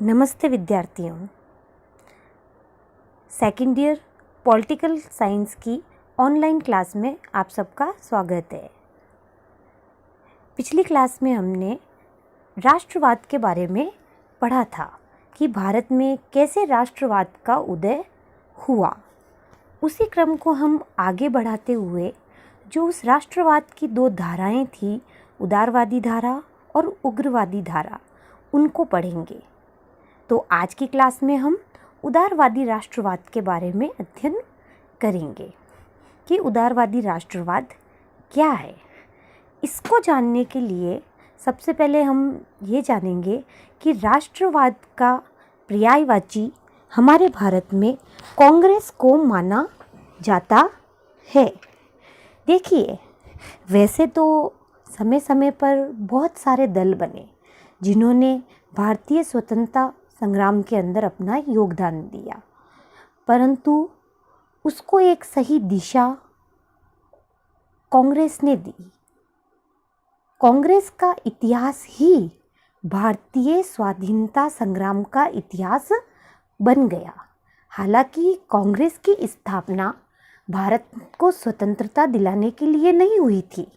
नमस्ते विद्यार्थियों। Second year political science की ऑनलाइन क्लास में आप सबका स्वागत है। पिछली क्लास में हमने राष्ट्रवाद के बारे में पढ़ा था कि भारत में कैसे राष्ट्रवाद का उदय हुआ। उसी क्रम को हम आगे बढ़ाते हुए जो उस राष्ट्रवाद की दो धाराएं थी, उदारवादी धारा और उग्रवादी धारा, उनको पढ़ेंगे। तो आज की क्लास में हम उदारवादी राष्ट्रवाद के बारे में अध्ययन करेंगे कि उदारवादी राष्ट्रवाद क्या है। इसको जानने के लिए सबसे पहले हम ये जानेंगे कि राष्ट्रवाद का पर्यायवाची हमारे भारत में कांग्रेस को माना जाता है। देखिए, वैसे तो समय समय पर बहुत सारे दल बने जिन्होंने भारतीय स्वतंत्रता संग्राम के अंदर अपना योगदान दिया, परंतु उसको एक सही दिशा कांग्रेस ने दी। कांग्रेस का इतिहास ही भारतीय स्वाधीनता संग्राम का इतिहास बन गया। हालांकि कांग्रेस की स्थापना भारत को स्वतंत्रता दिलाने के लिए नहीं हुई थी।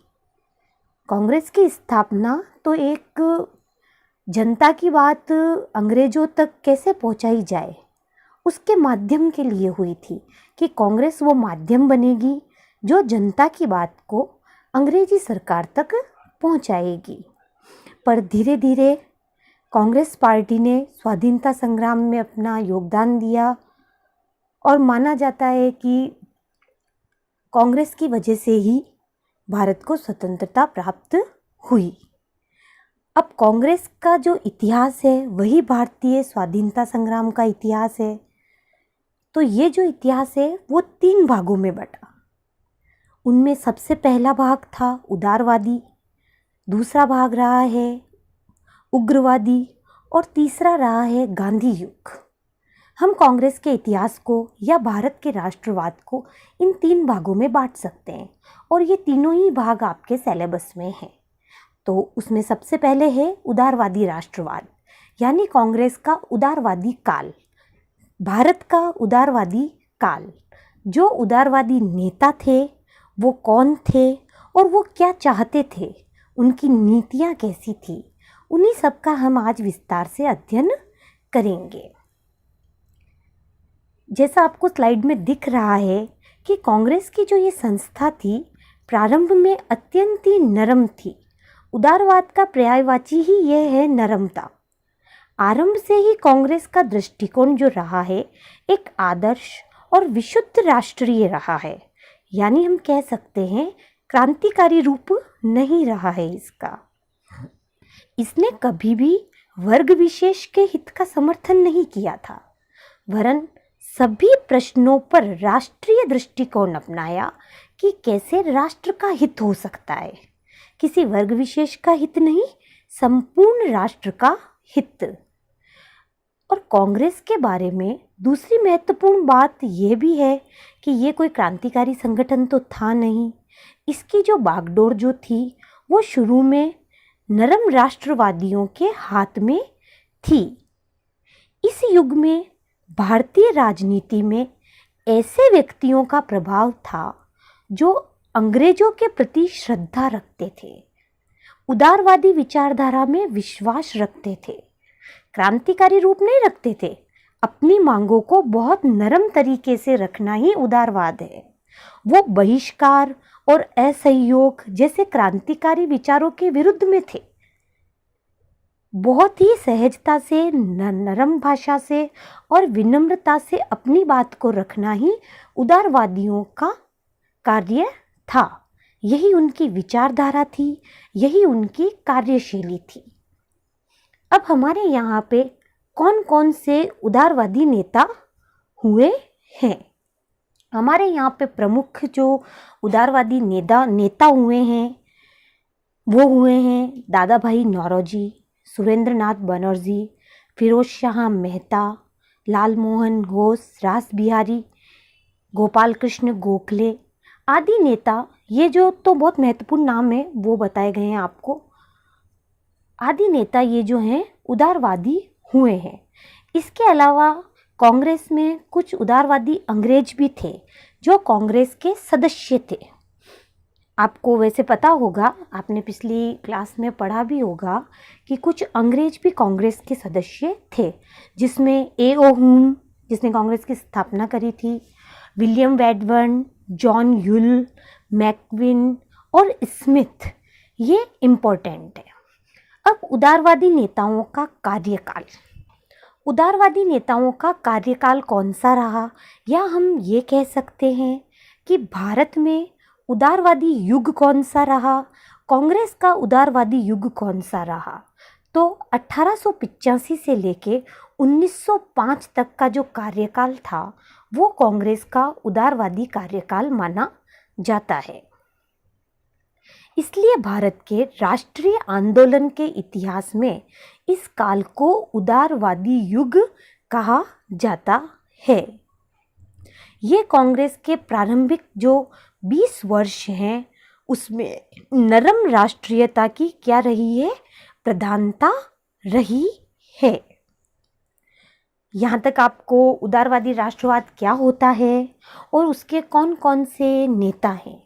कांग्रेस की स्थापना तो एक जनता की बात अंग्रेजों तक कैसे पहुंचाई जाए, उसके माध्यम के लिए हुई थी कि कांग्रेस वो माध्यम बनेगी जो जनता की बात को अंग्रेजी सरकार तक पहुंचाएगी। पर धीरे धीरे कांग्रेस पार्टी ने स्वाधीनता संग्राम में अपना योगदान दिया और माना जाता है कि कांग्रेस की वजह से ही भारत को स्वतंत्रता प्राप्त हुई। अब कांग्रेस का जो इतिहास है वही भारतीय स्वाधीनता संग्राम का इतिहास है। तो ये जो इतिहास है वो 3 भागों में बटा। उनमें सबसे पहला भाग था उदारवादी, दूसरा भाग रहा है उग्रवादी और तीसरा रहा है गांधी युग। हम कांग्रेस के इतिहास को या भारत के राष्ट्रवाद को इन 3 भागों में बांट सकते हैं और ये तीनों ही भाग आपके सिलेबस में हैं। तो उसमें सबसे पहले है उदारवादी राष्ट्रवाद, यानी कांग्रेस का उदारवादी काल, भारत का उदारवादी काल। जो उदारवादी नेता थे वो कौन थे और वो क्या चाहते थे, उनकी नीतियाँ कैसी थी, उन्हीं सब का हम आज विस्तार से अध्ययन करेंगे। जैसा आपको स्लाइड में दिख रहा है कि कांग्रेस की जो ये संस्था थी प्रारंभ में अत्यंत ही नरम थी। उदारवाद का पर्यायवाची ही यह है नरमता। आरंभ से ही कांग्रेस का दृष्टिकोण जो रहा है एक आदर्श और विशुद्ध राष्ट्रीय रहा है, यानी हम कह सकते हैं क्रांतिकारी रूप नहीं रहा है इसका। इसने कभी भी वर्ग विशेष के हित का समर्थन नहीं किया था, वरन सभी प्रश्नों पर राष्ट्रीय दृष्टिकोण अपनाया कि कैसे राष्ट्र का हित हो सकता है। किसी वर्ग विशेष का हित नहीं, संपूर्ण राष्ट्र का हित। और कांग्रेस के बारे में दूसरी महत्वपूर्ण बात यह भी है कि ये कोई क्रांतिकारी संगठन तो था नहीं। इसकी जो बागडोर जो थी वो शुरू में नरम राष्ट्रवादियों के हाथ में थी। इस युग में भारतीय राजनीति में ऐसे व्यक्तियों का प्रभाव था जो अंग्रेजों के प्रति श्रद्धा रखते थे, उदारवादी विचारधारा में विश्वास रखते थे, क्रांतिकारी रूप नहीं रखते थे। अपनी मांगों को बहुत नरम तरीके से रखना ही उदारवाद है। वो बहिष्कार और असहयोग जैसे क्रांतिकारी विचारों के विरुद्ध में थे। बहुत ही सहजता से, नरम भाषा से और विनम्रता से अपनी बात को रखना ही उदारवादियों का कार्य था। यही उनकी विचारधारा थी, यही उनकी कार्यशैली थी। अब हमारे यहाँ पे कौन कौन से उदारवादी नेता हुए हैं। हमारे यहाँ पे प्रमुख जो उदारवादी नेता हुए हैं वो हुए हैं दादा भाई नौरोजी, सुरेंद्रनाथ बनर्जी, फिरोज शाह मेहता, लाल मोहन घोष, रास बिहारी, गोपाल कृष्ण गोखले आदि नेता। ये जो तो बहुत महत्वपूर्ण नाम है वो बताए गए हैं आपको। आदि नेता ये जो हैं उदारवादी हुए हैं। इसके अलावा कांग्रेस में कुछ उदारवादी अंग्रेज भी थे जो कांग्रेस के सदस्य थे। आपको वैसे पता होगा, आपने पिछली क्लास में पढ़ा भी होगा कि कुछ अंग्रेज भी कांग्रेस के सदस्य थे, जिसमें ए.ओ. हुम, जिसने कांग्रेस की स्थापना करी थी, विलियम वैडबर्न, जॉन ह्यूल, मैक्विन और स्मिथ, ये इम्पोर्टेंट है। अब उदारवादी नेताओं का कार्यकाल। उदारवादी नेताओं का कार्यकाल कौन सा रहा, या हम ये कह सकते हैं कि भारत में उदारवादी युग कौन सा रहा, कांग्रेस का उदारवादी युग कौन सा रहा। तो 1885 से लेके 1905 तक का जो कार्यकाल था वो कांग्रेस का उदारवादी कार्यकाल माना जाता है। इसलिए भारत के राष्ट्रीय आंदोलन के इतिहास में इस काल को उदारवादी युग कहा जाता है। ये कांग्रेस के प्रारंभिक जो 20 वर्ष हैं उसमें नरम राष्ट्रीयता की क्या रही है, प्रधानता रही है। यहाँ तक आपको उदारवादी राष्ट्रवाद क्या होता है और उसके कौन कौन से नेता हैं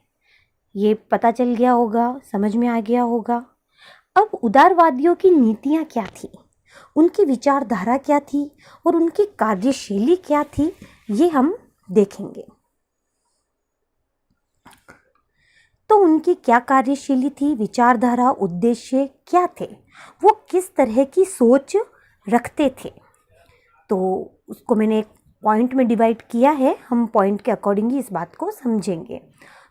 ये पता चल गया होगा, समझ में आ गया होगा। अब उदारवादियों की नीतियाँ क्या थी, उनकी विचारधारा क्या थी और उनकी कार्यशैली क्या थी, ये हम देखेंगे। तो उनकी क्या कार्यशैली थी, विचारधारा, उद्देश्य क्या थे, वो किस तरह की सोच रखते थे, तो उसको मैंने एक पॉइंट में डिवाइड किया है। हम पॉइंट के अकॉर्डिंग ही इस बात को समझेंगे।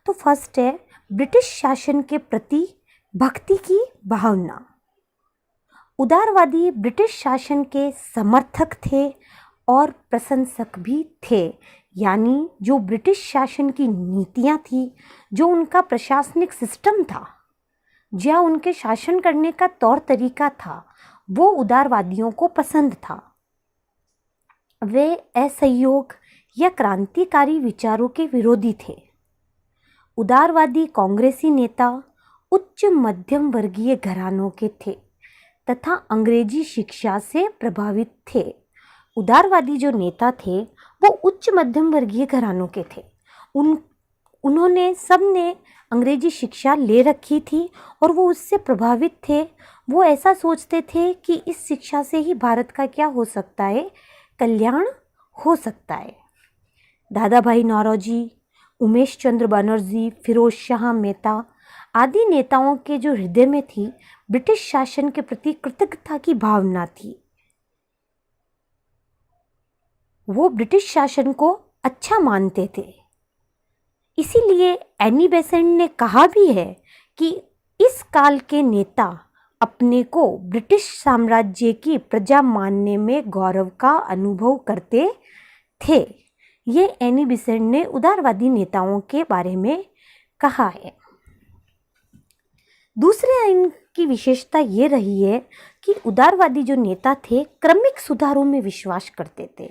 तो फर्स्ट है ब्रिटिश शासन के प्रति भक्ति की भावना। उदारवादी ब्रिटिश शासन के समर्थक थे और प्रशंसक भी थे, यानी जो ब्रिटिश शासन की नीतियाँ थी, जो उनका प्रशासनिक सिस्टम था, या उनके शासन करने का तौर तरीका था, वो उदारवादियों को पसंद था। वे असहयोग या क्रांतिकारी विचारों के विरोधी थे। उदारवादी कांग्रेसी नेता उच्च मध्यम वर्गीय घरानों के थे तथा अंग्रेजी शिक्षा से प्रभावित थे। उदारवादी जो नेता थे वो उच्च मध्यम वर्गीय घरानों के थे। उन्होंने सबने अंग्रेजी शिक्षा ले रखी थी और वो उससे प्रभावित थे। वो ऐसा सोचते थे कि इस शिक्षा से ही भारत का क्या हो सकता है, कल्याण हो सकता है। दादा भाई नौरोजी, उमेश चंद्र बनर्जी, फिरोज शाह मेहता आदि नेताओं के जो हृदय में थी ब्रिटिश शासन के प्रति कृतज्ञता की भावना थी। वो ब्रिटिश शासन को अच्छा मानते थे। इसीलिए एनी बेसेंट ने कहा भी है कि इस काल के नेता अपने को ब्रिटिश साम्राज्य की प्रजा मानने में गौरव का अनुभव करते थे। ये एनी बेसेंट ने उदारवादी नेताओं के बारे में कहा है। दूसरे इनकी विशेषता ये रही है कि उदारवादी जो नेता थे क्रमिक सुधारों में विश्वास करते थे।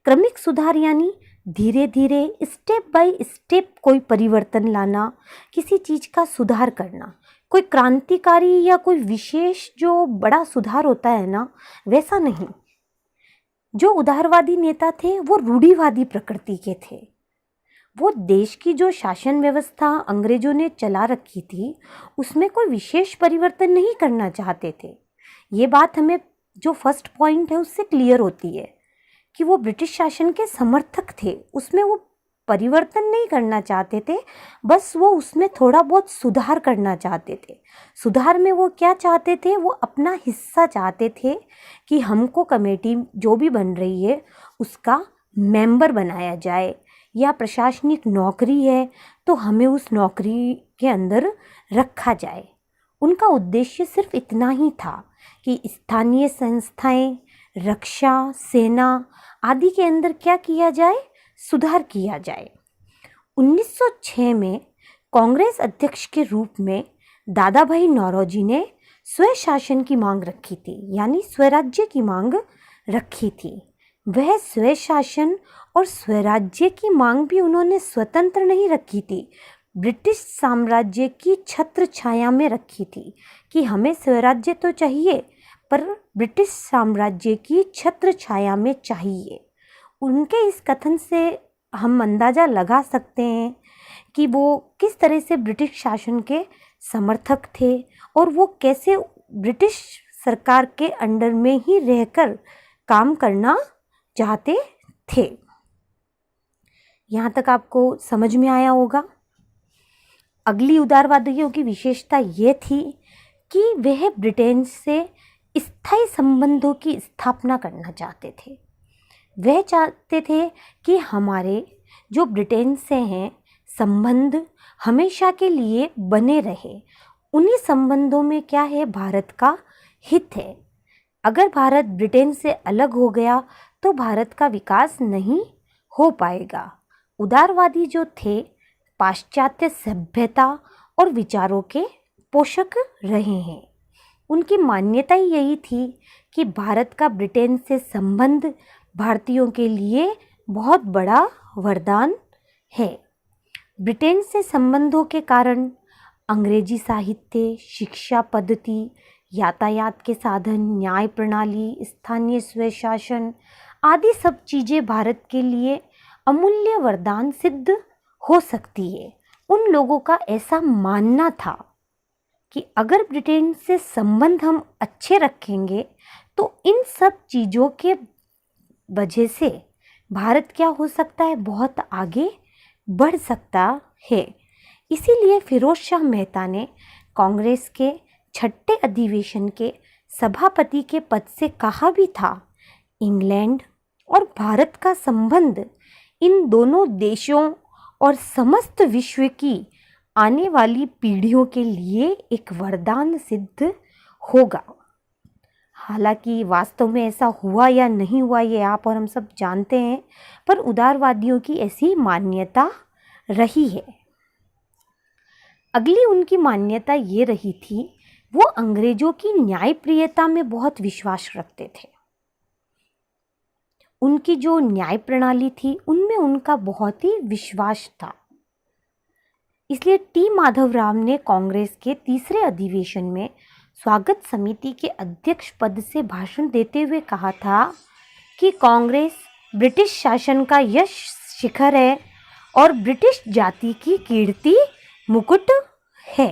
क्रमिक सुधार यानी धीरे धीरे स्टेप बाय स्टेप कोई परिवर्तन लाना, किसी चीज़ का सुधार करना। कोई क्रांतिकारी या कोई विशेष जो बड़ा सुधार होता है ना, वैसा नहीं। जो उदारवादी नेता थे वो रूढ़िवादी प्रकृति के थे। वो देश की जो शासन व्यवस्था अंग्रेजों ने चला रखी थी उसमें कोई विशेष परिवर्तन नहीं करना चाहते थे। ये बात हमें जो फर्स्ट पॉइंट है उससे क्लियर होती है कि वो ब्रिटिश शासन के समर्थक थे, उसमें वो परिवर्तन नहीं करना चाहते थे, बस वो उसमें थोड़ा बहुत सुधार करना चाहते थे। सुधार में वो क्या चाहते थे, वो अपना हिस्सा चाहते थे कि हमको कमेटी जो भी बन रही है उसका मेंबर बनाया जाए, या प्रशासनिक नौकरी है तो हमें उस नौकरी के अंदर रखा जाए। उनका उद्देश्य सिर्फ इतना ही था कि स्थानीय संस्थाएं, रक्षा, सेना आदि के अंदर क्या किया जाए, सुधार किया जाए। 1906 में कांग्रेस अध्यक्ष के रूप में दादा भाई नौरोजी ने स्वशासन की मांग रखी थी, यानी स्वराज्य की मांग रखी थी। वह स्वशासन और स्वराज्य की मांग भी उन्होंने स्वतंत्र नहीं रखी थी, ब्रिटिश साम्राज्य की छत्र छाया में रखी थी कि हमें स्वराज्य तो चाहिए पर ब्रिटिश साम्राज्य की छत्र छाया में चाहिए। उनके इस कथन से हम अंदाज़ा लगा सकते हैं कि वो किस तरह से ब्रिटिश शासन के समर्थक थे और वो कैसे ब्रिटिश सरकार के अंडर में ही रहकर काम करना चाहते थे। यहाँ तक आपको समझ में आया होगा। अगली उदारवादियों की विशेषता ये थी कि वह ब्रिटेन से स्थायी संबंधों की स्थापना करना चाहते थे। वह चाहते थे कि हमारे जो ब्रिटेन से हैं संबंध हमेशा के लिए बने रहे। उन्हीं संबंधों में क्या है, भारत का हित है। अगर भारत ब्रिटेन से अलग हो गया तो भारत का विकास नहीं हो पाएगा। उदारवादी जो थे पाश्चात्य सभ्यता और विचारों के पोषक रहे हैं। उनकी मान्यता ही यही थी कि भारत का ब्रिटेन से संबंध भारतीयों के लिए बहुत बड़ा वरदान है। ब्रिटेन से संबंधों के कारण अंग्रेजी साहित्य, शिक्षा पद्धति, यातायात के साधन, न्याय प्रणाली, स्थानीय स्वशासन आदि सब चीज़ें भारत के लिए अमूल्य वरदान सिद्ध हो सकती है। उन लोगों का ऐसा मानना था कि अगर ब्रिटेन से संबंध हम अच्छे रखेंगे तो इन सब चीज़ों के वजह से भारत क्या हो सकता है, बहुत आगे बढ़ सकता है। इसीलिए फिरोज शाह मेहता ने कांग्रेस के छठे अधिवेशन के सभापति के पद से कहा भी था, इंग्लैंड और भारत का संबंध इन दोनों देशों और समस्त विश्व की आने वाली पीढ़ियों के लिए एक वरदान सिद्ध होगा। हालांकि वास्तव में ऐसा हुआ या नहीं हुआ ये आप और हम सब जानते हैं, पर उदारवादियों की ऐसी मान्यता रही है। अगली उनकी मान्यता ये रही थी, वो अंग्रेजों की न्यायप्रियता में बहुत विश्वास रखते थे। उनकी जो न्याय प्रणाली थी उनमें उनका बहुत ही विश्वास था। इसलिए टी माधवराव ने कांग्रेस के तीसरे अधिवेशन में स्वागत समिति के अध्यक्ष पद से भाषण देते हुए कहा था कि कांग्रेस ब्रिटिश शासन का यश शिखर है और ब्रिटिश जाति की कीर्ति मुकुट है।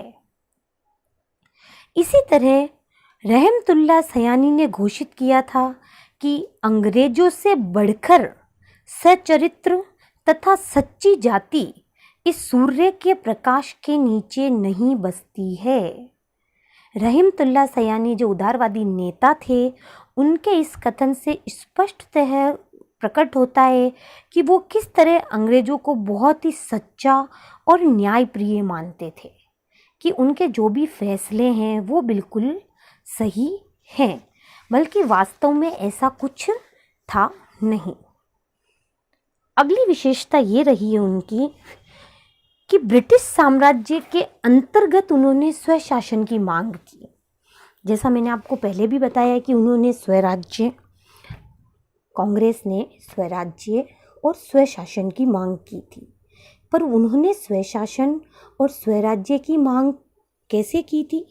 इसी तरह रहमतुल्लाह सयानी ने घोषित किया था कि अंग्रेजों से बढ़कर सच्चरित्र तथा सच्ची जाति इस सूर्य के प्रकाश के नीचे नहीं बसती है। रहमतुल्लाह सयानी जो उदारवादी नेता थे, उनके इस कथन से स्पष्टतः प्रकट होता है कि वो किस तरह अंग्रेजों को बहुत ही सच्चा और न्यायप्रिय मानते थे, कि उनके जो भी फैसले हैं वो बिल्कुल सही हैं, बल्कि वास्तव में ऐसा कुछ था नहीं। अगली विशेषता ये रही है उनकी कि ब्रिटिश साम्राज्य के अंतर्गत उन्होंने स्वशासन की मांग की। जैसा मैंने आपको पहले भी बताया कि उन्होंने स्वराज्य, कांग्रेस ने स्वराज्य और स्वशासन की मांग की थी, पर उन्होंने स्वशासन और स्वराज्य की मांग कैसे की थी?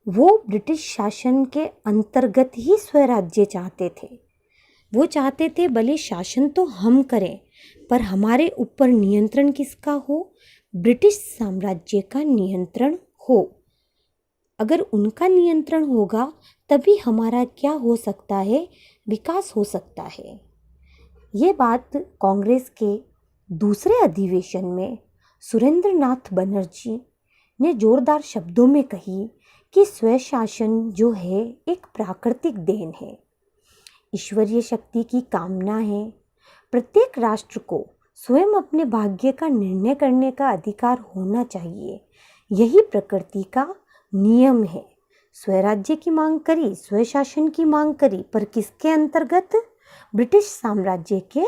वो ब्रिटिश शासन के अंतर्गत ही स्वराज्य चाहते थे। वो चाहते थे भले शासन तो हम करें, पर हमारे ऊपर नियंत्रण किसका हो? ब्रिटिश साम्राज्य का नियंत्रण हो। अगर उनका नियंत्रण होगा तभी हमारा क्या हो सकता है, विकास हो सकता है। ये बात कांग्रेस के दूसरे अधिवेशन में सुरेंद्रनाथ बनर्जी ने जोरदार शब्दों में कही कि स्वशासन जो है एक प्राकृतिक देन है, ईश्वरीय शक्ति की कामना है। प्रत्येक राष्ट्र को स्वयं अपने भाग्य का निर्णय करने का अधिकार होना चाहिए, यही प्रकृति का नियम है। स्वराज्य की मांग करी, स्वशासन की मांग करी, पर किसके अंतर्गत? ब्रिटिश साम्राज्य के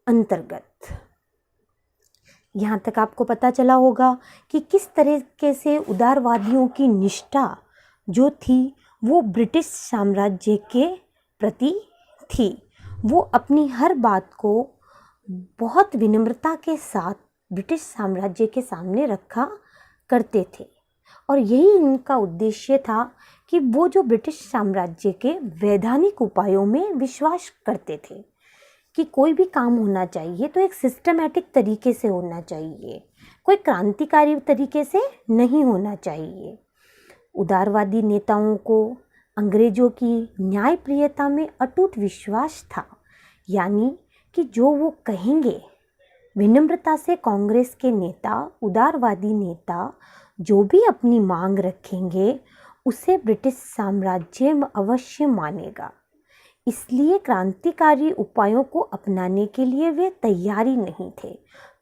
अंतर्गत। यहाँ तक आपको पता चला होगा कि किस तरीके से उदारवादियों की निष्ठा जो थी वो ब्रिटिश साम्राज्य के प्रति थी। वो अपनी हर बात को बहुत विनम्रता के साथ ब्रिटिश साम्राज्य के सामने रखा करते थे और यही इनका उद्देश्य था कि वो जो ब्रिटिश साम्राज्य के वैधानिक उपायों में विश्वास करते थे कि कोई भी काम होना चाहिए तो एक सिस्टमैटिक तरीके से होना चाहिए, कोई क्रांतिकारी तरीके से नहीं होना चाहिए। उदारवादी नेताओं को अंग्रेजों की न्यायप्रियता में अटूट विश्वास था, यानी कि जो वो कहेंगे। विनम्रता से कांग्रेस के नेता, उदारवादी नेता जो भी अपनी मांग रखेंगे उसे ब्रिटिश साम्राज्य अवश्य मानेगा। इसलिए क्रांतिकारी उपायों को अपनाने के लिए वे तैयारी नहीं थे।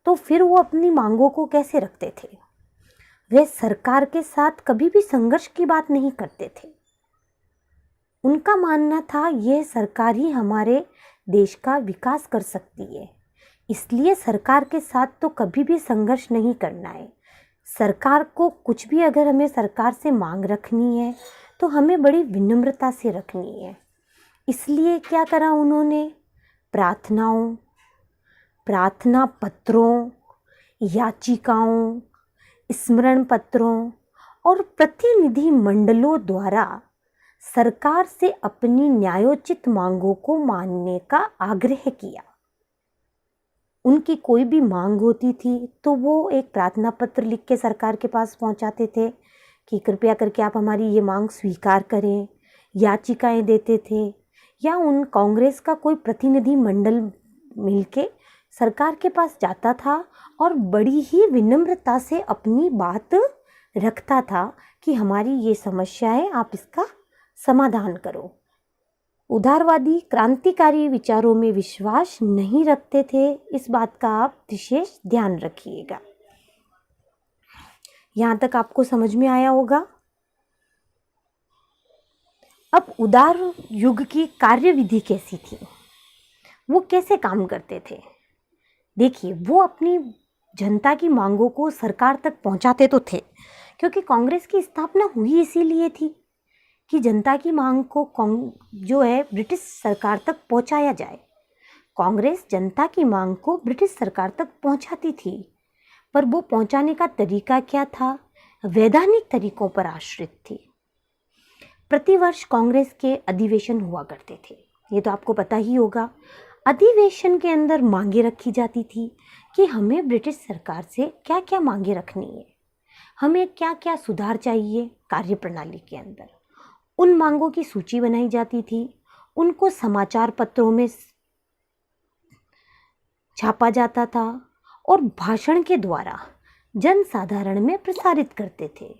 तो फिर वो अपनी मांगों को कैसे रखते थे? वे सरकार के साथ कभी भी संघर्ष की बात नहीं करते थे। उनका मानना था यह सरकार ही हमारे देश का विकास कर सकती है, इसलिए सरकार के साथ तो कभी भी संघर्ष नहीं करना है। सरकार को कुछ भी अगर हमें सरकार से मांग रखनी है तो हमें बड़ी विनम्रता से रखनी है। इसलिए क्या करा उन्होंने? प्रार्थना पत्रों, याचिकाओं, स्मरण पत्रों और प्रतिनिधि मंडलों द्वारा सरकार से अपनी न्यायोचित मांगों को मानने का आग्रह किया। उनकी कोई भी मांग होती थी तो वो एक प्रार्थना पत्र लिख के सरकार के पास पहुंचाते थे कि कृपया करके आप हमारी ये मांग स्वीकार करें। याचिकाएं देते थे, या उन कांग्रेस का कोई प्रतिनिधि मंडल मिलके सरकार के पास जाता था और बड़ी ही विनम्रता से अपनी बात रखता था कि हमारी ये समस्या है, आप इसका समाधान करो। उदारवादी क्रांतिकारी विचारों में विश्वास नहीं रखते थे, इस बात का आप विशेष ध्यान रखिएगा। यहाँ तक आपको समझ में आया होगा। अब उदार युग की कार्यविधि कैसी थी, वो कैसे काम करते थे? देखिए, वो अपनी जनता की मांगों को सरकार तक पहुंचाते तो थे, क्योंकि कांग्रेस की स्थापना हुई इसीलिए थी कि जनता की मांग को जो है ब्रिटिश सरकार तक पहुंचाया जाए। कांग्रेस जनता की मांग को ब्रिटिश सरकार तक पहुंचाती थी, पर वो पहुंचाने का तरीका क्या था? वैधानिक तरीकों पर आश्रित थी। प्रतिवर्ष कांग्रेस के अधिवेशन हुआ करते थे, ये तो आपको पता ही होगा। अधिवेशन के अंदर मांगे रखी जाती थी कि हमें ब्रिटिश सरकार से क्या क्या मांगे रखनी है, हमें क्या क्या सुधार चाहिए कार्यप्रणाली के अंदर। उन मांगों की सूची बनाई जाती थी, उनको समाचार पत्रों में छापा जाता था और भाषण के द्वारा जनसाधारण में प्रसारित करते थे।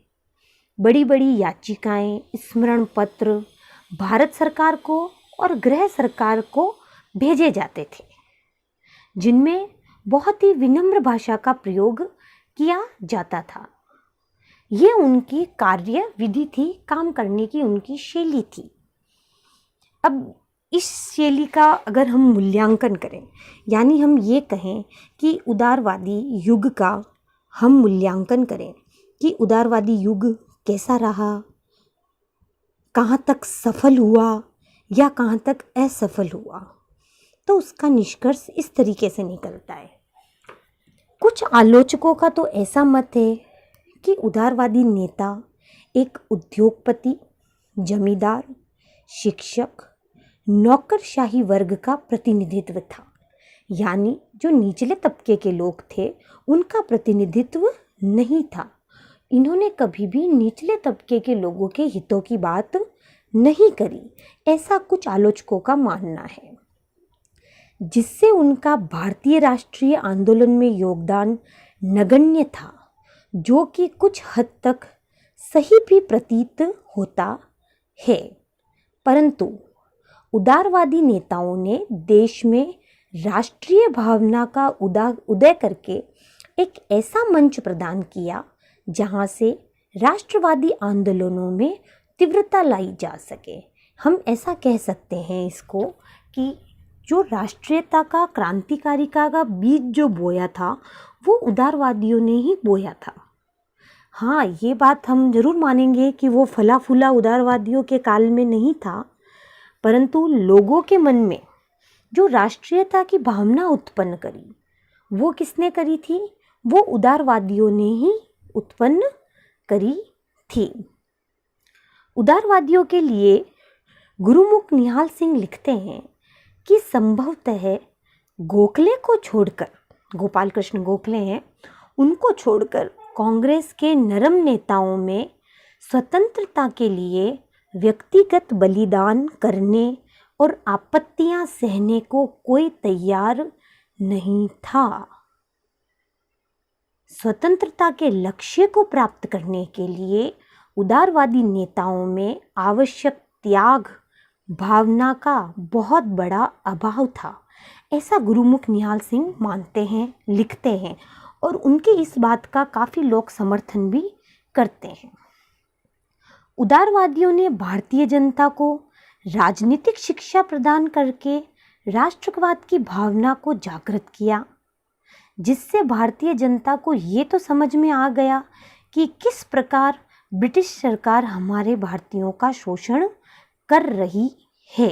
बड़ी बड़ी याचिकाएं, स्मरण पत्र भारत सरकार को और गृह सरकार को भेजे जाते थे, जिनमें बहुत ही विनम्र भाषा का प्रयोग किया जाता था। ये उनकी कार्य विधि थी, काम करने की उनकी शैली थी। अब इस शैली का अगर हम मूल्यांकन करें, यानी हम ये कहें कि उदारवादी युग का हम मूल्यांकन करें कि उदारवादी युग कैसा रहा, कहाँ तक सफल हुआ या कहाँ तक असफल हुआ, तो उसका निष्कर्ष इस तरीके से निकलता है। कुछ आलोचकों का तो ऐसा मत है कि उदारवादी नेता एक उद्योगपति, जमींदार, शिक्षक, नौकरशाही वर्ग का प्रतिनिधित्व था, यानी जो निचले तबके के लोग थे उनका प्रतिनिधित्व नहीं था। इन्होंने कभी भी निचले तबके के लोगों के हितों की बात नहीं करी, ऐसा कुछ आलोचकों का मानना है। जिससे उनका भारतीय राष्ट्रीय आंदोलन में योगदान नगण्य था, जो कि कुछ हद तक सही भी प्रतीत होता है। परंतु उदारवादी नेताओं ने देश में राष्ट्रीय भावना का उदय करके एक ऐसा मंच प्रदान किया जहां से राष्ट्रवादी आंदोलनों में तीव्रता लाई जा सके। हम ऐसा कह सकते हैं इसको कि जो राष्ट्रीयता का, क्रांतिकारिता का बीज जो बोया था वो उदारवादियों ने ही बोया था। हाँ, ये बात हम जरूर मानेंगे कि वो फला फूला उदारवादियों के काल में नहीं था, परंतु लोगों के मन में जो राष्ट्रीयता की भावना उत्पन्न करी वो किसने करी थी? वो उदारवादियों ने ही उत्पन्न करी थी। उदारवादियों के लिए गुरुमुख निहाल सिंह लिखते हैं कि संभवतः गोखले को छोड़कर, गोपाल कृष्ण गोखले हैं, उनको छोड़कर कांग्रेस के नरम नेताओं में स्वतंत्रता के लिए व्यक्तिगत बलिदान करने और आपत्तियां सहने को कोई तैयार नहीं था। स्वतंत्रता के लक्ष्य को प्राप्त करने के लिए उदारवादी नेताओं में आवश्यक त्याग भावना का बहुत बड़ा अभाव था, ऐसा गुरुमुख निहाल सिंह मानते हैं, लिखते हैं, और उनकी इस बात का काफ़ी लोग समर्थन भी करते हैं। उदारवादियों ने भारतीय जनता को राजनीतिक शिक्षा प्रदान करके राष्ट्रवाद की भावना को जागृत किया, जिससे भारतीय जनता को ये तो समझ में आ गया कि किस प्रकार ब्रिटिश सरकार हमारे भारतीयों का शोषण कर रही है,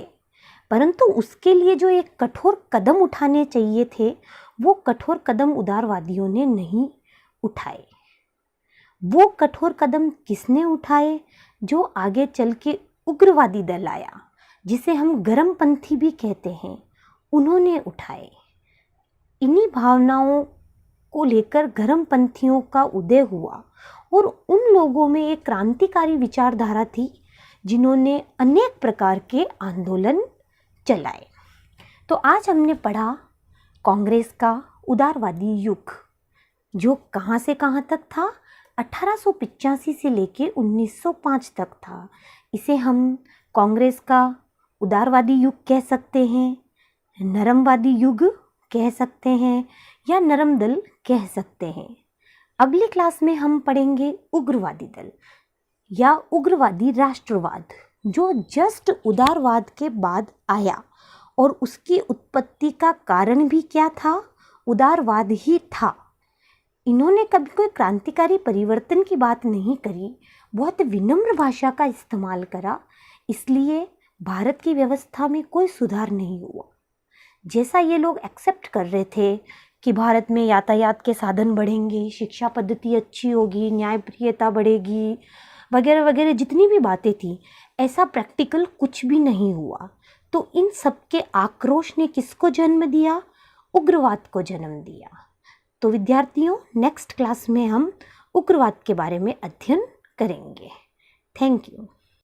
परंतु उसके लिए जो एक कठोर कदम उठाने चाहिए थे, वो कठोर कदम उदारवादियों ने नहीं उठाए। वो कठोर कदम किसने उठाए? जो आगे चल के उग्रवादी दल आया, जिसे हम गरमपंथी भी कहते हैं, उन्होंने उठाए। इन्हीं भावनाओं को लेकर गरमपंथियों का उदय हुआ और उन लोगों में एक क्रांतिकारी विचारधारा थी जिन्होंने अनेक प्रकार के आंदोलन चलाए। तो आज हमने पढ़ा कांग्रेस का उदारवादी युग, जो कहाँ से कहाँ तक था, 1885 से लेके 1905 तक था। इसे हम कांग्रेस का उदारवादी युग कह सकते हैं, नरमवादी युग कह सकते हैं, या नरम दल कह सकते हैं। अगली क्लास में हम पढ़ेंगे उग्रवादी दल या उग्रवादी राष्ट्रवाद, जो जस्ट उदारवाद के बाद आया, और उसकी उत्पत्ति का कारण भी क्या था? उदारवाद ही था। इन्होंने कभी कोई क्रांतिकारी परिवर्तन की बात नहीं करी, बहुत विनम्र भाषा का इस्तेमाल करा, इसलिए भारत की व्यवस्था में कोई सुधार नहीं हुआ। जैसा ये लोग एक्सेप्ट कर रहे थे कि भारत में यातायात के साधन बढ़ेंगे, शिक्षा पद्धति अच्छी होगी, न्यायप्रियता बढ़ेगी, वगैरह वगैरह जितनी भी बातें थी, ऐसा प्रैक्टिकल कुछ भी नहीं हुआ। तो इन सब के आक्रोश ने किसको जन्म दिया? उग्रवाद को जन्म दिया। तो विद्यार्थियों, नेक्स्ट क्लास में हम उग्रवाद के बारे में अध्ययन करेंगे। Thank you.